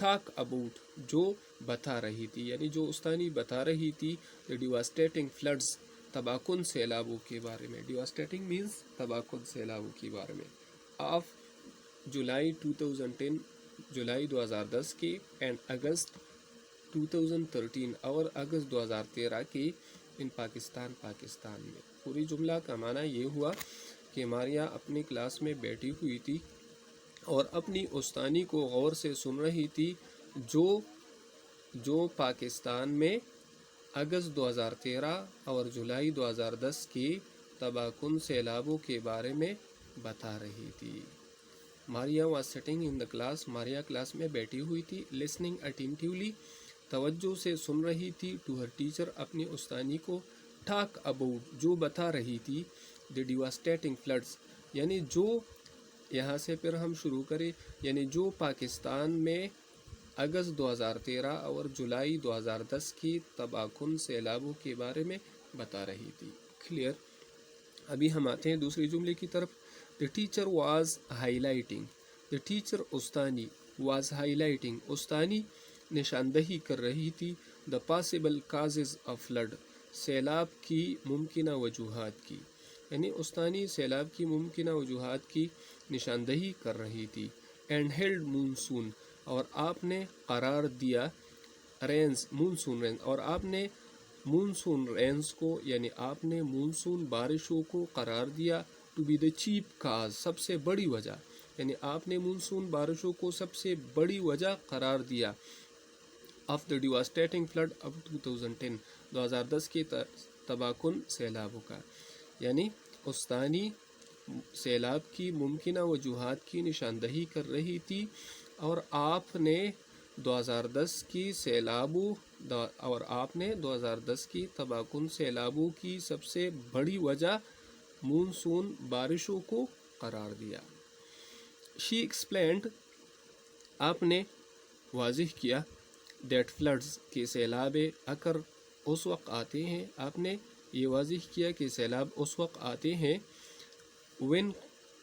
Talk about جو بتا رہی تھی، یعنی جو استانی بتا رہی تھی the devastating floods تباہ کن سیلابوں کے بارے میں. devastating means تباہ کن سیلابوں کے بارے میں آف جولائی 2010 جولائی 2010 کی اینڈ اگست 2013 اور اگست 2013 کی ان پاکستان میں. پوری جملہ کا معنی یہ ہوا کہ ماریا اپنی کلاس میں بیٹھی ہوئی تھی اور اپنی استانی کو غور سے سن رہی تھی جو پاکستان میں اگست 2013 اور جولائی 2010 کی تباہ کن سیلابوں کے بارے میں بتا رہی تھی. Maria was sitting in the class, Maria class میں بیٹھی ہوئی تھی. لسننگ اٹینٹیولی، توجہ سے سن رہی تھی. ٹو ہر ٹیچر، اپنی استانی کو. ٹاک اباؤٹ، جو بتا رہی تھی. دی ڈیواسٹیٹنگ فلڈز، یعنی جو، یہاں سے پھر ہم شروع کریں، یعنی جو پاکستان میں اگست 2013 اور جولائی 2010 کی تباہ کن سیلابوں کے بارے میں بتا رہی تھی. کلیئر. ابھی ہم آتے ہیں دوسری جملے کی طرف. The teacher was highlighting. The teacher استانی was highlighting. استانی نشاندہی کر رہی تھی. The possible causes of flood. سیلاب کی ممکنہ وجوہات کی، یعنی استانی سیلاب کی ممکنہ وجوہات کی نشاندہی کر رہی تھی. And held monsoon. اور آپ نے قرار دیا رینز، مونسون رینز، اور آپ نے مونسون رینز کو، یعنی آپ نے مونسون بارشوں کو قرار دیا. To be the chief cause, سب سے بڑی وجہ، یعنی آپ نے مونسون بارشوں کو سب سے بڑی وجہ قرار دیا. Of the devastating flood of 2010، 2010 کی تباہ کن سیلابوں کا. یعنی استانی سیلاب کی ممکنہ وجوہات کی نشاندہی کر رہی تھی اور آپ نے 2010 کی سیلابوں اور آپ نے 2010 کی تباہ کن سیلابوں کی سب سے بڑی وجہ مونسون بارشوں کو قرار دیا. شی ایکسپلینڈ، آپ نے واضح کیا. دیٹ فلڈز، کے سیلاب اکر اس وقت آتے ہیں، آپ نے یہ واضح کیا کہ سیلاب اس وقت آتے ہیں. وین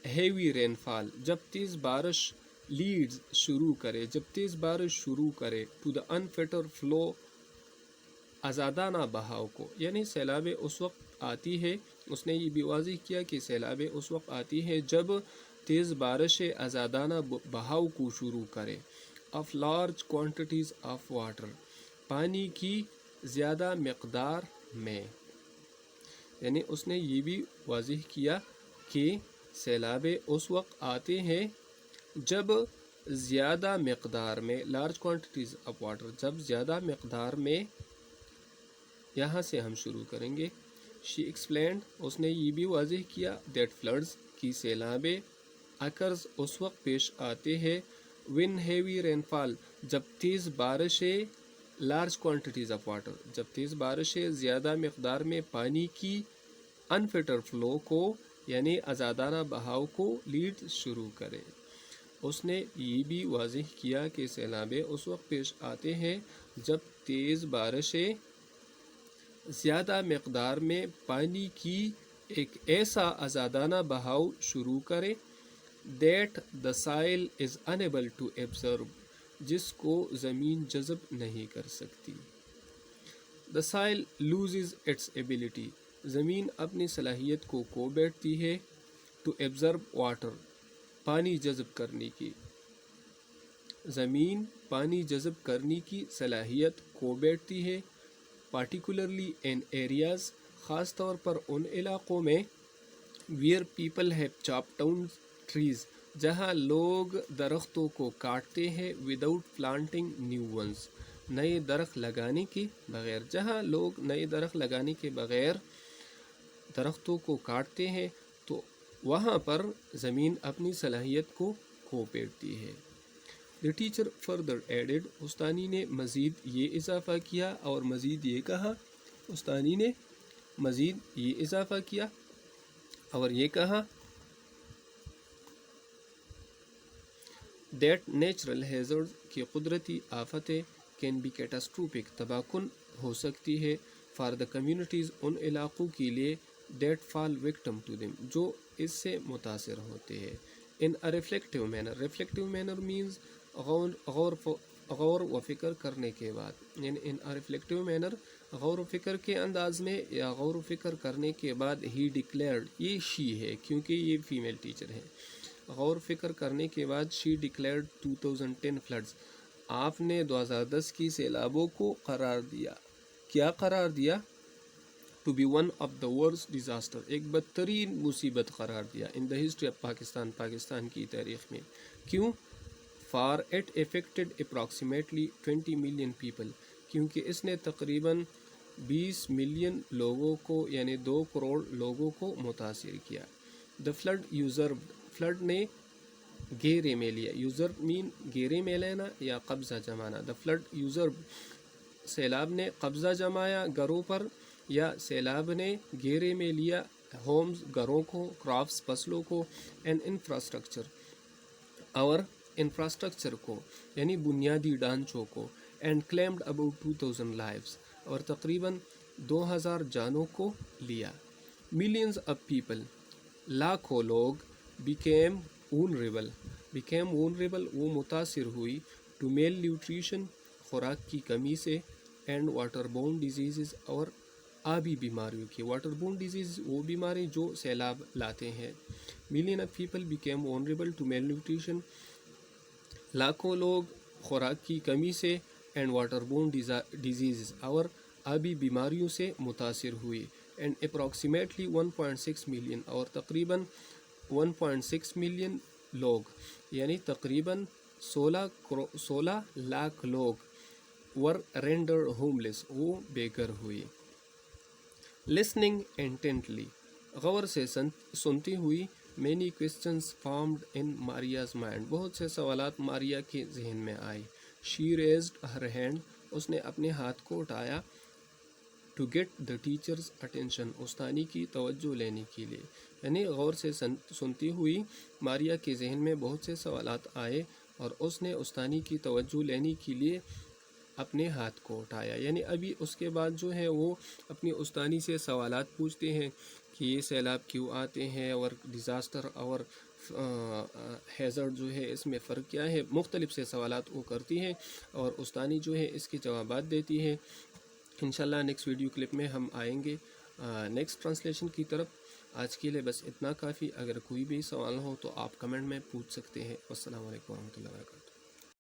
ہیوی رین فال، جب تیز بارش. لیڈز، شروع کرے، جب تیز بارش شروع کرے. ٹو دا انفٹر فلو، آزادانہ بہاؤ کو، یعنی سیلاب اس وقت آتی ہے. اس نے یہ بھی واضح کیا کہ سیلاب اس وقت آتی ہے جب تیز بارش آزادانہ بہاؤ کو شروع کرے. Of large quantities of water, پانی کی زیادہ مقدار میں، یعنی اس نے یہ بھی واضح کیا کہ سیلاب اس وقت آتے ہیں جب زیادہ مقدار میں، لارج کوانٹیٹیز آف واٹر، جب زیادہ مقدار میں. یہاں سے ہم شروع کریں گے. شی ایکسپلینڈ، اس نے یہ بھی واضح کیا. دیٹ فلڈز، کی سیلاب اکرز اس وقت پیش آتے ہیں. وین ہیوی رین فال، جب تیز بارشیں. لارج کوانٹیٹیز آف واٹر، جب تیز بارشیں زیادہ مقدار میں پانی کی. انفٹر فلو کو، یعنی آزادانہ بہاؤ کو لیڈ شروع کرے. اس نے یہ بھی واضح کیا کہ سیلاب اس وقت پیش آتے ہیں جب تیز بارشیں زیادہ مقدار میں پانی کی ایک ایسا آزادانہ بہاؤ شروع کرے. دیٹ دا سائل از انیبل ٹو ایبزرو، جس کو زمین جذب نہیں کر سکتی. دا سائل لوزز اٹس ایبلٹی، زمین اپنی صلاحیت کو کھو بیٹھتی ہے. ٹو ایبزرو واٹر، پانی جذب کرنے کی، زمین پانی جذب کرنے کی صلاحیت کھو بیٹھتی ہے. پارٹیکولرلی ان ایریاز، خاص طور پر ان علاقوں میں. Where people have چاپڈ down trees, جہاں لوگ درختوں کو کاٹتے ہیں. وداؤٹ پلانٹنگ نیو ونز، نئے درخت لگانے کے بغیر، جہاں لوگ نئے درخت لگانے کے بغیر درختوں کو کاٹتے ہیں تو وہاں پر زمین اپنی صلاحیت کو کھو بیٹھتی ہے. The teacher further added، استانی نے مزید یہ اضافہ کیا اور مزید یہ کہا. استانی نے مزید یہ اضافہ کیا اور یہ کہا that natural hazards، کی قدرتی آفتیں. can be catastrophic، تباہ کن ہو سکتی ہے. for the communities، ان علاقوں کے لیے. that fall victim to them، جو اس سے متاثر ہوتے ہیں. in a reflective manner، reflective manner means غور و فکر کرنے کے بعد، یعنی ان ریفلیکٹیو مینر، غور و فکر کے انداز میں یا غور و فکر کرنے کے بعد، ہی ڈکلیئرڈ، یہ شی ہے کیونکہ یہ فیمیل ٹیچر ہے، غور و فکر کرنے کے بعد شی ڈکلیئرڈ 2010 فلڈز، آپ نے 2010 کی سیلابوں کو قرار دیا، کیا قرار دیا؟ To be one of the worst disaster, ایک بدترین مصیبت قرار دیا، in the history of Pakistan, Pakistan کی تاریخ میں۔ کیوں؟ For it affected approximately 20 million people, کیونکہ اس نے تقریباً 20 ملین لوگوں کو یعنی 2 کروڑ لوگوں کو متاثر کیا۔ دا فلڈ یوزربڈ، فلڈ نے گھیرے میں لیا، یوزر مین گھیرے میں لینا یا قبضہ جمانا، دا فلڈ یوزرب، سیلاب نے قبضہ جمایا گھروں پر یا سیلاب نے گھیرے میں لیا ہومز گھروں کو، کرافٹس فصلوں کو، اینڈ انفراسٹرکچر اور انفراسٹرکچر کو یعنی بنیادی ڈھانچوں کو، اینڈ کلیمڈ اباؤٹ 2000 لائفز، اور تقریباً 2000 جانوں کو لیا۔ ملینز آف پیپل، لاکھوں لوگ، بیکیم وولنریبل، وہ متاثر ہوئی، ٹو میل نیوٹریشن، خوراک کی کمی سے، اینڈ واٹر بورن ڈیزیزز، اور آبی بیماریوں کی، واٹر بورن ڈیزیز وہ بیماری جو سیلاب لاتے ہیں۔ Million of people became vulnerable to malnutrition, لاکھوں لوگ خوراک کی کمی سے، اینڈ واٹر بورن ڈیزیز، اور آبی بیماریوں سے متاثر ہوئی، اینڈ اپروکسیمیٹلی 1.6 ملین، اور تقریباً 1.6 ملین لوگ یعنی تقریباً 16 لاکھ لوگ ور رینڈرڈ ہوم لیس، وہ بے گھر ہوئی۔ لسننگ انٹینٹلی، غور سے سنتی ہوئی، many questions formed in Maria's mind, بہت سے سوالات ماریا کے ذہن میں آئے۔ شی ریزڈ ہر ہینڈ، اس نے اپنے ہاتھ کو اٹھایا، to get the teacher's attention, استانی کی توجہ لینے کے لیے، یعنی غور سے سنتی ہوئی ماریا کے ذہن میں بہت سے سوالات آئے اور اس نے استانی کی توجہ لینے کے لیے اپنے ہاتھ کو اٹھایا، یعنی ابھی اس کے بعد جو ہے وہ اپنی استانی سے سوالات پوچھتے ہیں کہ یہ سیلاب کیوں آتے ہیں اور ڈیزاسٹر اور ہیزرڈ جو ہے اس میں فرق کیا ہے، مختلف سے سوالات وہ کرتی ہیں اور استانی جو ہے اس کے جوابات دیتی ہے۔ انشاءاللہ نیکسٹ ویڈیو کلپ میں ہم آئیں گے نیکسٹ ٹرانسلیشن کی طرف۔ آج کے لیے بس اتنا کافی، اگر کوئی بھی سوال ہو تو آپ کمنٹ میں پوچھ سکتے ہیں۔ السلام علیکم ورحمۃ اللہ وبرکاتہ۔